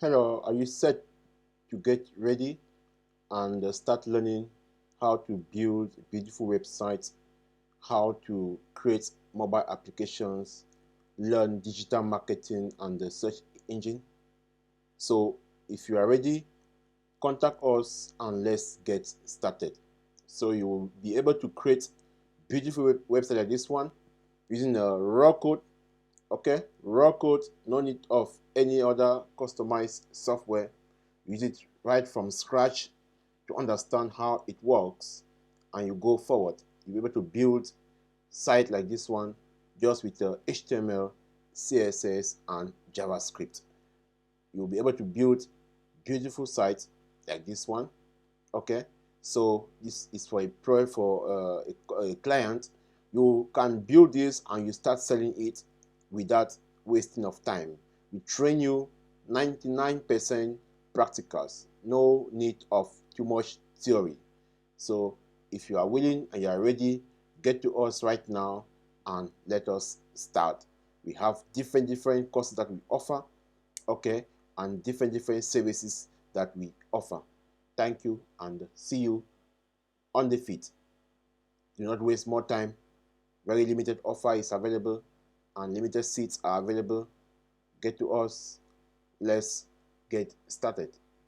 Hello, are you set to get ready and start learning how to build beautiful websites, how to create mobile applications, learn digital marketing and the search engine? So if you are ready, contact us and let's get started. So you will be able to create beautiful website like this one using a raw code. Okay, raw code, no need of any other customized software. Use it right from scratch to understand how it works, and you go forward. You'll be able to build site like this one just with the HTML, CSS, and JavaScript. You'll be able to build beautiful sites like this one. Okay, so this is for a client. You can build this and you start selling it without wasting of time. We train you 99% practicals, no need of too much theory. So if you are willing and you are ready, get to us right now and let us start. We have different courses that we offer, okay, and different services that we offer. Thank you and see you on the feet. Do not waste more time. Very limited offer is available and limited seats are available. Get to us. Let's get started.